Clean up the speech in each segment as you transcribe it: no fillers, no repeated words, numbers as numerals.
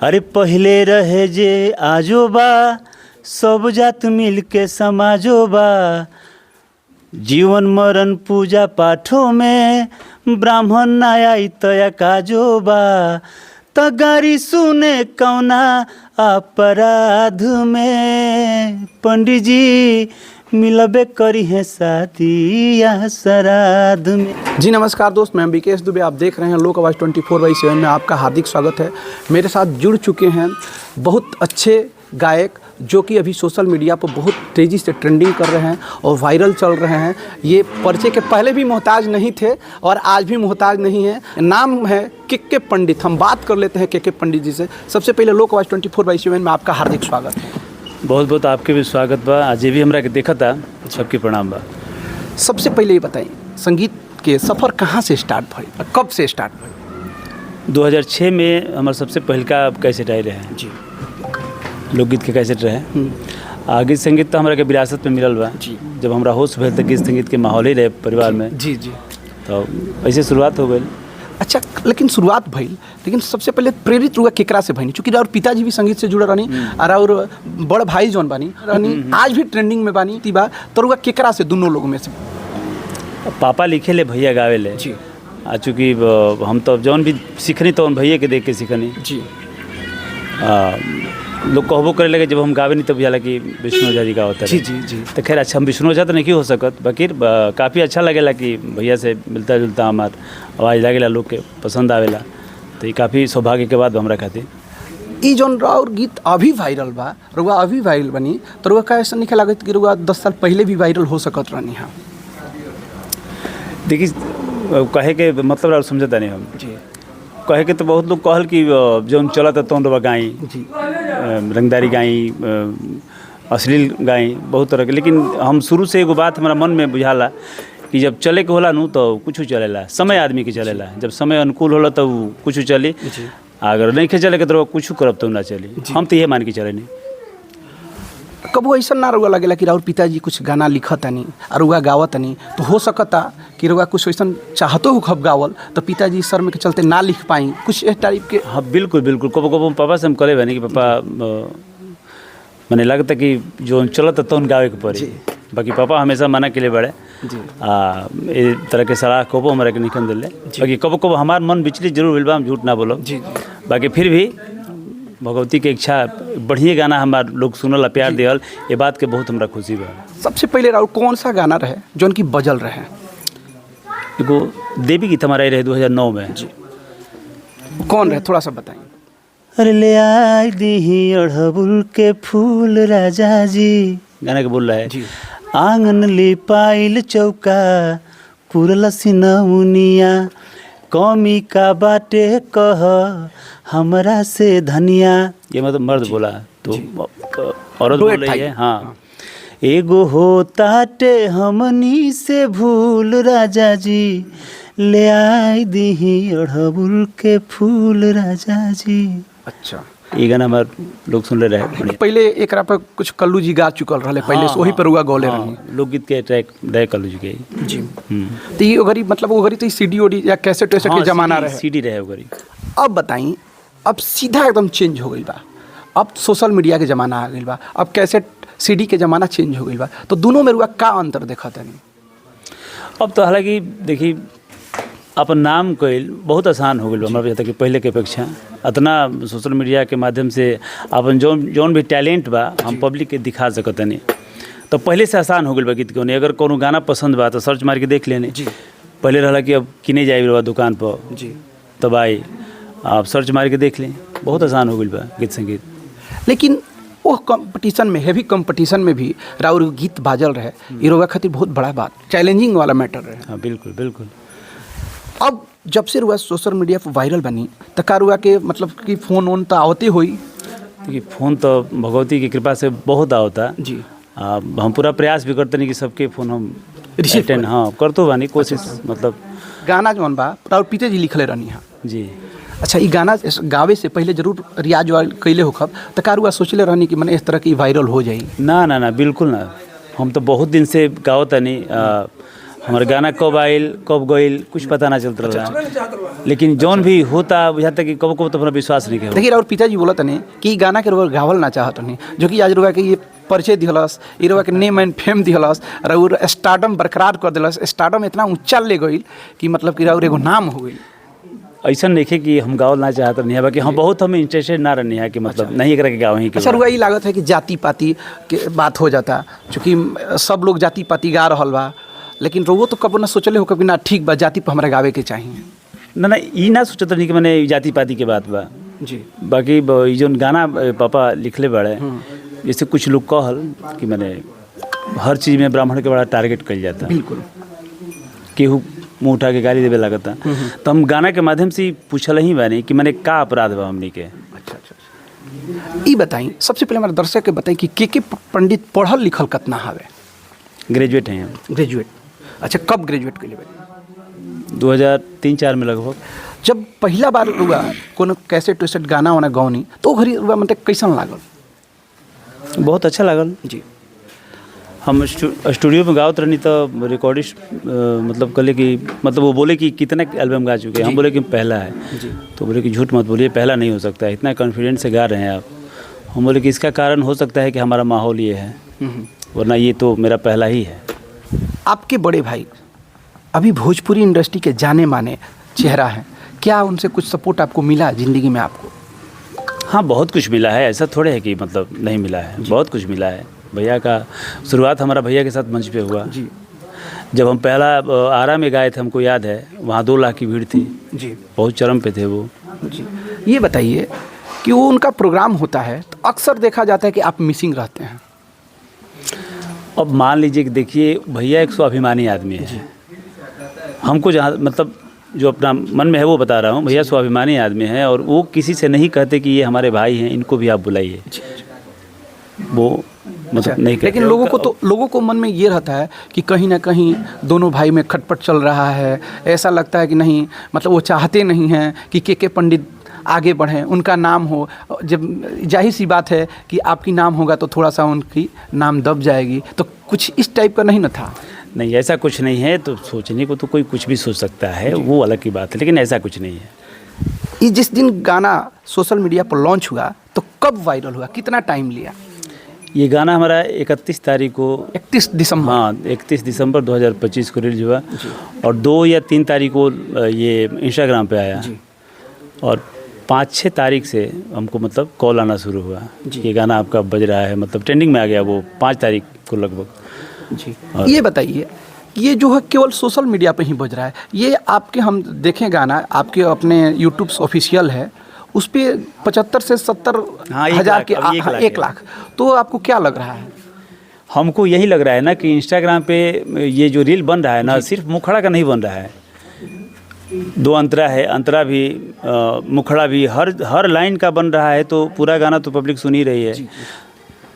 अरे पहले रहे जे आजो बा, सब जात मिल के समाजो बा। जीवन मरण पूजा पाठों में ब्राह्मण ना आई तया काजो बा। तगारी सुने कौना अपराध में, पंडित जी मिलबे करी है शादी या श्राद्ध में। जी नमस्कार दोस्त, मैं विकेश दुबे। आप देख रहे हैं लोक आवाज़ 24/7 में आपका हार्दिक स्वागत है। मेरे साथ जुड़ चुके हैं बहुत अच्छे गायक जो कि अभी सोशल मीडिया पर बहुत तेज़ी से ट्रेंडिंग कर रहे हैं और वायरल चल रहे हैं। ये परिचय के पहले भी मोहताज नहीं थे और आज भी मोहताज नहीं है। नाम है के पंडित। हम बात कर लेते हैं के पंडित जी से। सबसे पहले लोक आवाज़ 24/7 में आपका हार्दिक स्वागत है। बहुत बहुत आपके भी स्वागत बा। आज भी हमरा के देखा था, सबके प्रणाम बा। सबसे पहले ये बताइए, संगीत के सफ़र कहाँ से स्टार्ट भइल, कब से स्टार्ट भइल? 2006 में हमारा सबसे पहलका कैसेट आए रहे जी, लोकगीत के कैसेट रहे। गीत संगीत तो हमारा के विरासत में मिलल बा। जी। जब हमारा होश भेल तो गीत संगीत के माहौल ही रहे परिवार में। जी जी। तो ऐसे शुरुआत हो गई। अच्छा, लेकिन शुरुआत भइल, लेकिन सबसे पहले प्रेरित रुआ केकरा से भइनी? चूँकि और पिताजी भी संगीत से जुड़ल रहनी और बड़ भाई जौन बानी रहनी आज भी ट्रेंडिंग में बानी तीबा, तो रुआ केकरा से दोनों लोग में से? पापा लिखे ले, भैया गावे ले। जी। चूँकि हम तो जौन भी सीखनी तो भैया के देख के सीखनी। जी। लोग कहबो करे लगे जब हम गावे नहीं तब बुझाला कि विष्णु ओझा जी गावत जी जी जी। तो खैर अच्छा, हम विष्णु ओझा तो नहीं हो सकत, बाकी काफ़ी अच्छा लगेला कि भैया से मिलता जुलता हमार आवाज़ लगेला, लोग के पसंद आवेला। तो ये काफ़ी सौभाग्य के बाद हमरा खातिर ई जौन और गीत अभी वायरल बा, रुआ अभी वायरल बनी, तो रुआ का ऐसा नहीं लागत कि रुआ 10 साल पहले भी वायरल हो सकत रहनी? हाँ देखिए, कहे के मतलब और समझता नहीं हम। जी। कहे के तो बहुत लोग कहल कि जौन चलत तो रुआ गाई, जी। रंगदारी गाई, अश्लील गाई, बहुत तरह के। लेकिन हम शुरू से एगो बात हमारा मन में बुझाला कि जब चले के होला नु तो कुछ चलेला, समय आदमी के चलेला। जब समय अनुकूल होला तो कुछ चली, अगर नहीं चले के तो कुछ करब तो ना चली। हम तो ये मान के चले नहीं। कबो ऐसा ना रुआ लगेला कि राउर पिताजी कुछ गाना लिखतनी और रुआ गावतनी, तो हो सकता कि रुआ कुछ ऐसा चाहतो हो खब गावल तो पिताजी शर्म के चलते ना लिख पाई कुछ इस टाइप के? हाँ बिल्कुल बिल्कुल। कबो कबो पापा से हम करे बनी कि पापा मैंने लगता कि जो चलत तो गावे के पड़ी। बाकी पापा हमेशा मना के लिए बड़े ए तरह के सलाह कबो हमारे के निकल दिले। बाकी कबो कबो हमार मन विचलित जरूर मिल बा, हम झूठ ना बोलो। बाकी फिर भी भगवती के इच्छा बढ़िया गाना हमार लोग सुनल, प्यार दियल, ये बात के बहुत हमरा खुशी बा। सबसे पहले राउर कौन सा गाना रहे जौन की बजल रहे? एगो देवी गीत हमारा रहे 2009 में। जी। कौन रहे, थोड़ा सा बताइए। अरे ले आई दीही अड़हुल के फूल राजा जी, गाना के बोल रहा है। जी। आंगन लिपाइल चौका पुरल सिनौनिया, कमी का बाटे कह हमरा से धनिया। ये मतलब मर्द बोला तो औरत बोल रही है। हाँ, एगो हो ताटे हमनी से भूल राजा जी, ले आई दीही अड़हुल के फूल राजा जी। अच्छा, ये गाना हमारे लोग सुन ले रहे। पहले एक पर कुछ कल्लू जी गा चुकल रहे पहले। हाँ, वही पर हुआ गौले रही लोकगीत के ट्रैक रहे कल्लू जी के। जी। तो ये गरीब मतलब वो गरीब तो सीडी ओडी या कैसेट वैसेट के जमाना रहे? सीडी रहे गरीब। अब बताइए, अब सीधा एकदम चेंज हो गई बा, अब सोशल मीडिया के ज़माना आ गई बा, अब कैसेट सीडी के ज़माना चेंज हो गई बा, तो दोनों में रुआ का अंतर देखा था? अब तो हालांकि देखिए, अपन नाम कइल बहुत आसान हो गई हमारे यहाँ कि पहले के अपेक्षा। इतना सोशल मीडिया के माध्यम से अपन जौन भी टैलेंट बा हम पब्लिक के दिखा सकतनी, तो पहले से आसान हो गई बा। गीत के अगर कोनो गाना पसंद बा तो सर्च मार के देख लेने। जी। पहले रहा कि अब किने जाए रहा दुकान पर। जी। तब आई आप सर्च मार के देख लें, बहुत आसान हो गई बा गीत संगीत। लेकिन वो कंपटीशन में, हैवी कंपटीशन में भी राउर गीत बाजल रहे, ये रोगा खातिर बहुत बड़ा बात, चैलेंजिंग वाला मैटर रहे। हाँ बिल्कुल बिल्कुल। अब जब से रुआ सोशल मीडिया पर वायरल बनी तो का रुआ के मतलब कि फ़ोन वोन तो आवते हुई? देखिए, फ़ोन तो भगवती की कृपा से बहुत आवता। जी। हम पूरा प्रयास भी करते नहीं कि सबके फ़ोन हम रिसीव अटेंड, हाँ करतो बानी कोशिश। मतलब गाना जौन बा राउर पिताजी लिखले रहनी? हाँ जी। अच्छा, ये गाना गावे से पहले जरूर रियाज कैले हो खब, तो का रुआ सोचले रहनी कि मैंने इस तरह की वायरल हो जाई? ना ना ना, बिल्कुल ना। हम तो बहुत दिन से गावत नहीं। हमारा गाना कब आयल कब गईल कुछ पता ना चलता रहा, लेकिन जौन भी होता यहाँ तक कि कब कब तो अपना विश्वास नहीं किया। देखिए और पिताजी बोला तने कि गाना के रुआ गावल ना चाहत नहीं, जो कि आज रुआ के ये परिचय दिहलस, ये रुआ के नेम एंड फेम दिहलस, और स्टारडम बरकरार कर दिलस। स्टारडम इतना ऊंचा ले गई कि मतलब कि और एगो नाम हो गई। ऐसा नहीं है कि हम गावल ना चाहत नहीं है, बाकी हम बहुत हमें इंटरेस्टेड ना रहनी है कि मतलब नहीं करा के गाँव ही। अच्छा रुआ ये लागत है कि जाति पाति के बात हो जाता, चूँकि सब लोग जाति पाति गा रहा बा, लेकिन वो तो कब ना सोचले हो कभी ना ठीक बा जाति पर हमारा गावे के चाहिए ना ये ना सोचत नहीं कि मैंने जाति पाति के बात बा जी। बाकी ये जो गाना पापा लिखले बड़े, जैसे कुछ लोग कहल कि मैंने हर चीज़ में ब्राह्मण के बड़ा टारगेट कल जाता, बिल्कुल केहू मुँह उठा के गाली देवे लगता। तो हम गाना के माध्यम से पूछल ही बानी कि मैंने का अपराध बा हमनी के। अच्छा अच्छा ये बताई सबसे पहले हमारे दर्शक के बताई कि के पंडित पढ़ल लिखल कितना हवे? ग्रेजुएट हैं हम। ग्रेजुएट। अच्छा कब ग्रेजुएट के लिए? 2003-4 में लगभग। जब पहला बार हुआ कोनो कैसेट वैसेट गाना वाना गौनी तो घड़ी हुआ मतलब कैसन लागल? बहुत अच्छा लागल जी। हम स्टूडियो में गावत रहनी तो रिकॉर्डिस्ट मतलब कहले कि मतलब वो बोले कि कितना एल्बम गा चुके हैं, हम बोले कि पहला है जी। तो बोले कि झूठ मत बोलिए, पहला नहीं हो सकता है, इतना कॉन्फिडेंस से गा रहे हैं आप। हम बोले कि इसका कारण हो सकता है कि हमारा माहौल ये है, वरना ये तो मेरा पहला ही है। आपके बड़े भाई अभी भोजपुरी इंडस्ट्री के जाने माने चेहरा हैं, क्या उनसे कुछ सपोर्ट आपको मिला ज़िंदगी में आपको? हाँ बहुत कुछ मिला है, ऐसा थोड़े है कि मतलब नहीं मिला है, बहुत कुछ मिला है। भैया का शुरुआत हमारा भैया के साथ मंच पे हुआ जी। जब हम पहला आरा में गाए थे, हमको याद है वहाँ 2 लाख की भीड़ थी जी, बहुत चरम पे थे वो जी। ये बताइए कि वो उनका प्रोग्राम होता है तो अक्सर देखा जाता है कि आप मिसिंग रहते हैं। अब मान लीजिए कि देखिए भैया एक स्वाभिमानी आदमी है, हमको जहाँ मतलब जो अपना मन में है वो बता रहा हूँ, भैया स्वाभिमानी आदमी है और वो किसी से नहीं कहते कि ये हमारे भाई हैं, इनको भी आप बुलाइए, वो मतलब नहीं कहते। लेकिन लोगों को मन में ये रहता है कि कहीं ना कहीं दोनों भाई में खटपट चल रहा है, ऐसा लगता है कि नहीं मतलब वो चाहते नहीं हैं कि के पंडित आगे बढ़ें, उनका नाम हो। जब जाहिर सी बात है कि आपकी नाम होगा तो थोड़ा सा उनकी नाम दब जाएगी, तो कुछ इस टाइप का नहीं न था? नहीं ऐसा कुछ नहीं है, तो सोचने को तो कोई कुछ भी सोच सकता है, वो अलग की बात है, लेकिन ऐसा कुछ नहीं है। ये जिस दिन गाना सोशल मीडिया पर लॉन्च हुआ तो कब वायरल हुआ, कितना टाइम लिया? ये गाना हमारा 31 तारीख को 31 दिसंबर, हाँ 31 दिसंबर 2025 को रिलीज हुआ और 2 या 3 तारीख को ये इंस्टाग्राम पे आया और 5-6 तारीख से हमको मतलब कॉल आना शुरू हुआ, ये गाना आपका बज रहा है, मतलब ट्रेंडिंग में आ गया वो 5 तारीख को लगभग जी। ये बताइए ये जो है केवल सोशल मीडिया पे ही बज रहा है, ये आपके हम देखें गाना आपके अपने यूट्यूब ऑफिशियल है, उस पर 75 से 70 हज़ार के 1 लाख, तो आपको क्या लग रहा है? हमको यही लग रहा है ना कि इंस्टाग्राम पे ये जो रील बन रहा है ना, सिर्फ मुखड़ा का नहीं बन रहा है, 2 अंतरा है, अंतरा भी मुखड़ा भी, हर लाइन का बन रहा है, तो पूरा गाना तो पब्लिक सुन ही रही है।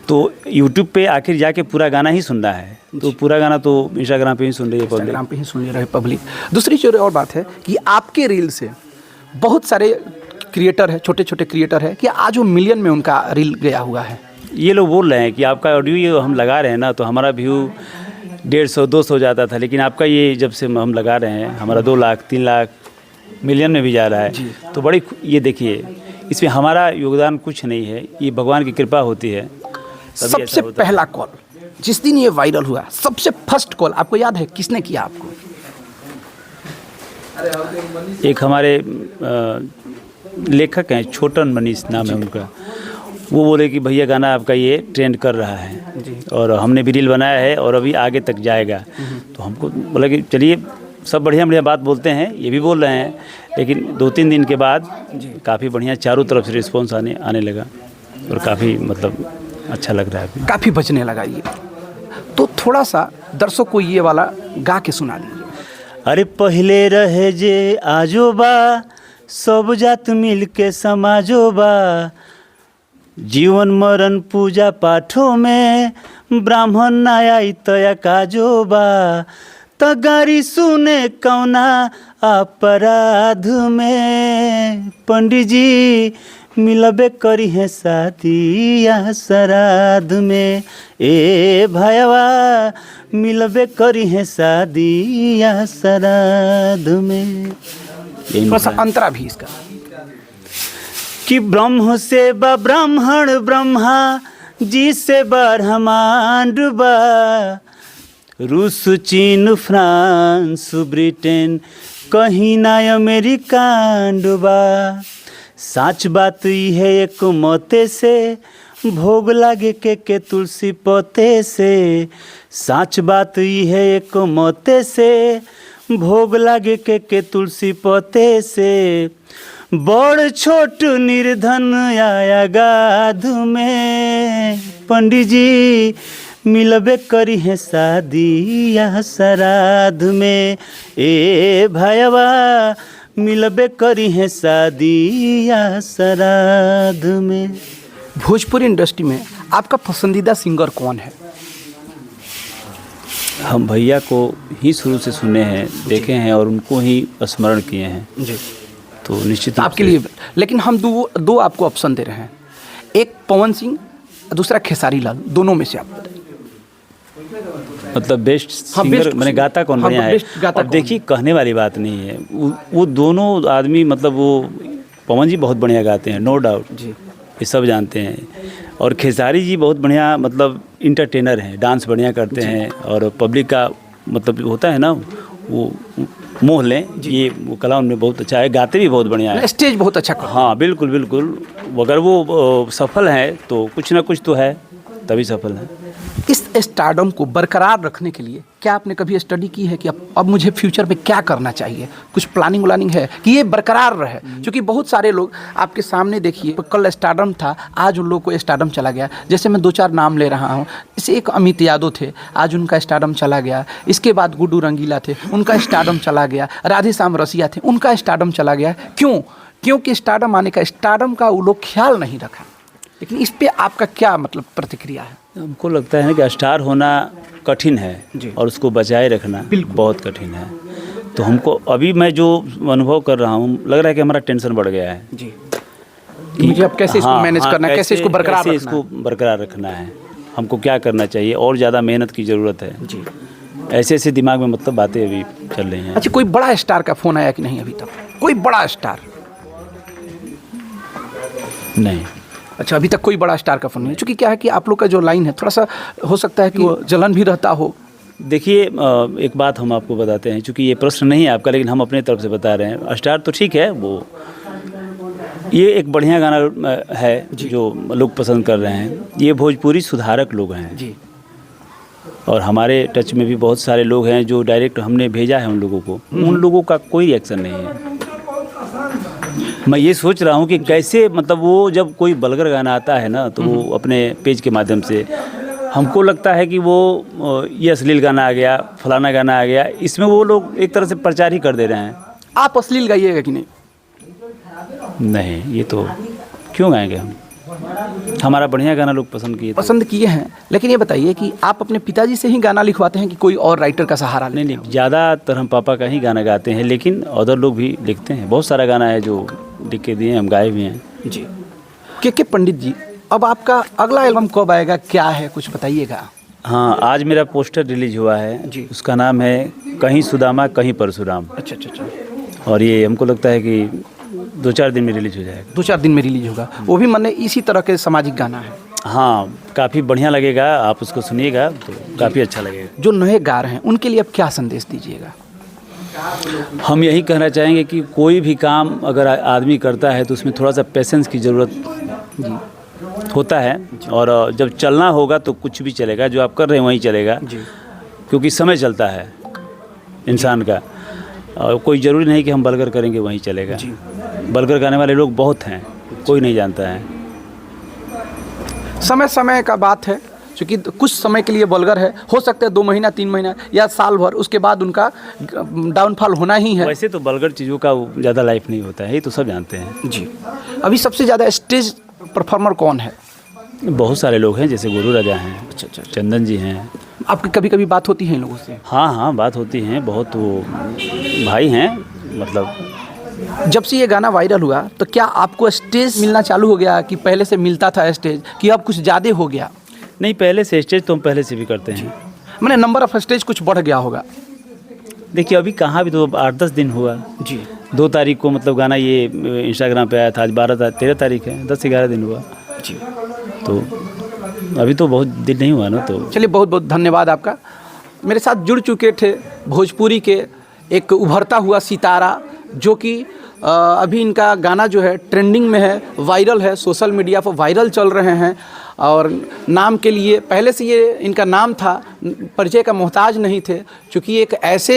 तो यूट्यूब पे आखिर जाके पूरा गाना ही सुन रहा है, तो पूरा गाना तो इंस्टाग्राम पे ही सुन रही है पब्लिक, इंस्टाग्राम पे ही सुन रही है पब्लिक। दूसरी चीज़ और बात है कि आपके रील से बहुत सारे क्रिएटर है, छोटे छोटे क्रिएटर है कि आज वो मिलियन में उनका रील गया हुआ है। ये लोग बोल रहे हैं कि आपका ऑडियो ये हम लगा रहे हैं ना, तो हमारा व्यू 150-200 जाता था, लेकिन आपका ये जब से हम लगा रहे हैं हमारा 2 लाख 3 लाख मिलियन में भी जा रहा है, तो बड़ी ये देखिए इसमें हमारा योगदान कुछ नहीं है, ये भगवान की कृपा होती है। सबसे पहला कॉल जिस दिन ये वायरल हुआ, सबसे फर्स्ट कॉल आपको याद है किसने किया आपको? एक हमारे लेखक हैं, छोटन मनीष नाम है उनका, वो बोले कि भैया गाना आपका ये ट्रेंड कर रहा है और हमने भी रील बनाया है और अभी आगे तक जाएगा। तो हमको बोला कि चलिए, सब बढ़िया बढ़िया बात बोलते हैं, ये भी बोल रहे हैं, लेकिन 2-3 दिन के बाद काफ़ी बढ़िया चारों तरफ से रिस्पॉन्स आने लगा और काफ़ी मतलब अच्छा लग रहा है, काफ़ी बजने लगा ये। तो थोड़ा सा दर्शक को ये वाला गा के सुना दीजिए। अरे पहले रहे जे आजो बा, सब जात मिल के समाजो बा, जीवन मरण पूजा पाठों में ब्राह्मण ना आई तया काजो बा, तगारी सुने कौना अपराध में पंडित जी मिलबे करी है शादी या श्राद्ध में, ए भैया मिलबे करी है शादी या श्राद्ध में। थोड़ा सा अंतरा भी इसका। कि ब्रह्म से बा ब्राह्मण, ब्रह्मा जी से ब्रह्मांड बा, रूस चीन फ्रांस ब्रिटेन कहीं ना अमेरिकांड बा। सच बात ई है एक मोते से, भोग लागे के तुलसी पोते से। सच बात ई है एक मोते से, भोग लागे के तुलसी पोते से। बड़ छोट निर्धन आया गाध में, पंडित जी मिलबे करी है शादी या श्राद्ध में, ए भैया मिलबे करी है शादी या श्राद्ध में। भोजपुरी इंडस्ट्री में आपका पसंदीदा सिंगर कौन है? हम भैया को ही शुरू से सुने हैं, देखे हैं और उनको ही स्मरण किए हैं जी। तो निश्चित आपके लिए, लेकिन हम दो आपको ऑप्शन दे रहे हैं, एक पवन सिंह, दूसरा खेसारी लाल, दोनों में से आप बताइए। मतलब बेस्ट सिंगर मैंने गाता कौन बढ़िया है? अब देखिए कहने वाली बात नहीं है, वो दोनों आदमी मतलब वो पवन जी बहुत बढ़िया गाते हैं, नो डाउट जी, ये सब जानते हैं। और खेसारी जी बहुत बढ़िया मतलब इंटरटेनर हैं, डांस बढ़िया करते हैं और पब्लिक का मतलब होता है ना वो मोह लें, ये वो कला उनमें बहुत अच्छा है, गाते भी बहुत बढ़िया है, स्टेज बहुत अच्छा करते हैं। हाँ बिल्कुल बिल्कुल, अगर वो सफल हैं तो कुछ ना कुछ तो है, तभी सफल है। इस स्टारडम को बरकरार रखने के लिए क्या आपने कभी स्टडी की है कि अब मुझे फ्यूचर में क्या करना चाहिए? कुछ प्लानिंग व्लानिंग है कि ये बरकरार रहे? क्योंकि बहुत सारे लोग आपके सामने देखिए, कल स्टारडम था, आज उन लोगों को स्टारडम चला गया। जैसे मैं 2-4 नाम ले रहा हूँ, इसे एक अमित यादव थे, आज उनका स्टारडम चला गया। इसके बाद गुड्डू रंगीला थे, उनका स्टारडम चला गया। राधे श्याम रसिया थे, उनका स्टारडम चला गया। क्यों? क्योंकि स्टारडम आने का, स्टारडम का वो लोग ख्याल नहीं रखा। लेकिन इस पे आपका क्या मतलब प्रतिक्रिया है? हमको लगता है ना कि स्टार होना कठिन है और उसको बचाए रखना बहुत कठिन है। तो हमको अभी मैं जो अनुभव कर रहा हूँ, लग रहा है कि हमारा टेंशन बढ़ गया है जी, कि मुझे अब कैसे इसको मैनेज करना है, कैसे इसको बरकरार रखना है, हमको क्या करना चाहिए, और ज़्यादा मेहनत की ज़रूरत है जी। ऐसे दिमाग में मतलब बातें अभी चल रही हैं। अच्छा, कोई बड़ा स्टार का फ़ोन आया कि नहीं अभी तक? कोई बड़ा स्टार? नहीं। अच्छा, अभी तक कोई बड़ा स्टार का फ़ोन नहीं। चूँकि क्या है कि आप लोग का जो लाइन है थोड़ा सा हो सकता है कि वो जलन भी रहता हो। देखिए एक बात हम आपको बताते हैं, चूँकि ये प्रश्न नहीं है आपका, लेकिन हम अपने तरफ से बता रहे हैं। स्टार तो ठीक है, वो ये एक बढ़िया गाना है जो लोग पसंद कर रहे हैं। ये भोजपुरी सुधारक लोग हैं जी, और हमारे टच में भी बहुत सारे लोग हैं जो डायरेक्ट हमने भेजा है उन लोगों को, उन लोगों का कोई रिएक्शन नहीं है। मैं ये सोच रहा हूँ कि कैसे मतलब वो जब कोई वल्गर गाना आता है ना, तो वो अपने पेज के माध्यम से, हमको लगता है कि वो ये अश्लील गाना आ गया, फलाना गाना आ गया, इसमें वो लोग एक तरह से प्रचार ही कर दे रहे हैं। आप अश्लील गाइएगा कि नहीं? नहीं, ये तो क्यों गाएंगे हम? हमारा बढ़िया गाना लोग पसंद किए हैं। लेकिन ये बताइए कि आप अपने पिताजी से ही गाना लिखवाते हैं कि कोई और राइटर का सहारा? नहीं, ज़्यादातर हम पापा का ही गाना गाते हैं, लेकिन अदर लोग भी लिखते हैं। बहुत सारा गाना है जो लिख के दिए, हम गाए भी हैं जी। के पंडित जी, अब आपका अगला एल्बम कब आएगा, क्या है, कुछ बताइएगा। हाँ, आज मेरा पोस्टर रिलीज हुआ है जी, उसका नाम है कहीं सुदामा कहीं परशुराम। अच्छा। और ये हमको लगता है कि 2-4 दिन में रिलीज हो जाएगा। 2-4 दिन में रिलीज होगा। वो भी मैंने इसी तरह के सामाजिक गाना है। हाँ, काफ़ी बढ़िया लगेगा, आप उसको सुनिएगा तो काफ़ी अच्छा लगेगा। जो नए गा रहे हैं उनके लिए अब क्या संदेश दीजिएगा? हम यही कहना चाहेंगे कि कोई भी काम अगर आदमी करता है तो उसमें थोड़ा सा पेशेंस की ज़रूरत होता है, और जब चलना होगा तो कुछ भी चलेगा, जो आप कर रहे हैं वहीं चलेगा, क्योंकि समय चलता है इंसान का। और कोई ज़रूरी नहीं कि हम बलगर करेंगे वहीं चलेगा। बलगर गाने वाले लोग बहुत हैं, कोई नहीं जानता है। समय का बात है, क्योंकि कुछ समय के लिए बलगर है, हो सकता है 2 महीना 3 महीना या साल भर, उसके बाद उनका डाउनफॉल होना ही है। वैसे तो बलगर चीज़ों का ज़्यादा लाइफ नहीं होता है, ये तो सब जानते हैं जी। अभी सबसे ज़्यादा स्टेज परफॉर्मर कौन है? बहुत सारे लोग हैं, जैसे गुरु राजा हैं, अच्छा, चंदन जी हैं। आपकी कभी कभी बात होती है इन लोगों से? हाँ, बात होती हैं बहुत। वो भाई हैं, मतलब जब से ये गाना वायरल हुआ तो क्या आपको स्टेज मिलना चालू हो गया कि पहले से मिलता था स्टेज, कि अब कुछ ज़्यादा हो गया? नहीं, पहले से स्टेज तो हम पहले से भी करते हैं। मैंने नंबर ऑफ स्टेज कुछ बढ़ गया होगा। देखिए अभी कहाँ भी तो 8-10 दिन हुआ जी। 2 तारीख को मतलब गाना ये इंस्टाग्राम पे आया था, आज 13 तारीख है, 10-11 दिन हुआ जी। तो अभी तो बहुत दिन नहीं हुआ ना। तो चलिए बहुत बहुत धन्यवाद आपका। मेरे साथ जुड़ चुके थे भोजपुरी के एक उभरता हुआ सितारा, जो कि अभी इनका गाना जो है ट्रेंडिंग में है, वायरल है, सोशल मीडिया पर वायरल चल रहे हैं। और नाम के लिए पहले से ये इनका नाम था, परिचय का मोहताज नहीं थे, क्योंकि एक ऐसे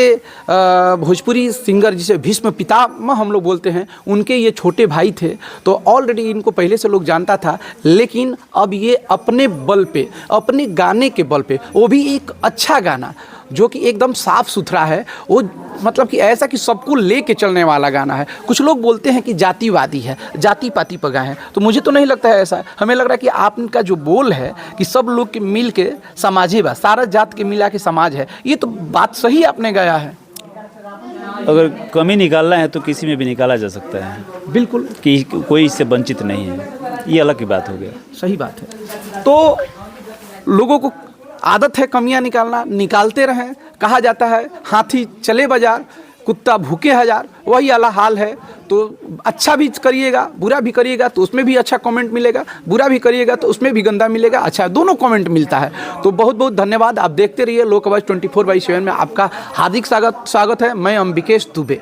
भोजपुरी सिंगर जिसे भीष्म पितामह हम लोग बोलते हैं, उनके ये छोटे भाई थे। तो ऑलरेडी इनको पहले से लोग जानता था, लेकिन अब ये अपने बल पे, अपने गाने के बल पे, वो भी एक अच्छा गाना जो कि एकदम साफ़ सुथरा है, वो मतलब कि ऐसा कि सबको लेके चलने वाला गाना है। कुछ लोग बोलते हैं कि जातिवादी है, जाति पाति पर गाए हैं, तो मुझे तो नहीं लगता है ऐसा। हमें लग रहा है कि आपका जो बोल है कि सब लोग के मिल के समाजे बा, सारा जात के मिला के समाज है, ये तो बात सही आपने गाया है। अगर कमी निकालना है तो किसी में भी निकाला जा सकता है, बिल्कुल, कि कोई इससे वंचित नहीं है, ये अलग की बात हो गया। सही बात है। तो लोगों को आदत है कमियां निकालना, निकालते रहें। कहा जाता है हाथी चले बाजार, कुत्ता भूखे हजार, वही वाला हाल है। तो अच्छा भी करिएगा, बुरा भी करिएगा तो उसमें भी अच्छा कमेंट मिलेगा, बुरा भी करिएगा तो उसमें भी गंदा मिलेगा, अच्छा दोनों कमेंट मिलता है। तो बहुत बहुत धन्यवाद। आप देखते रहिए लोक आवाज़ 24/7 में आपका हार्दिक स्वागत है। मैं अंबिकेश दुबे।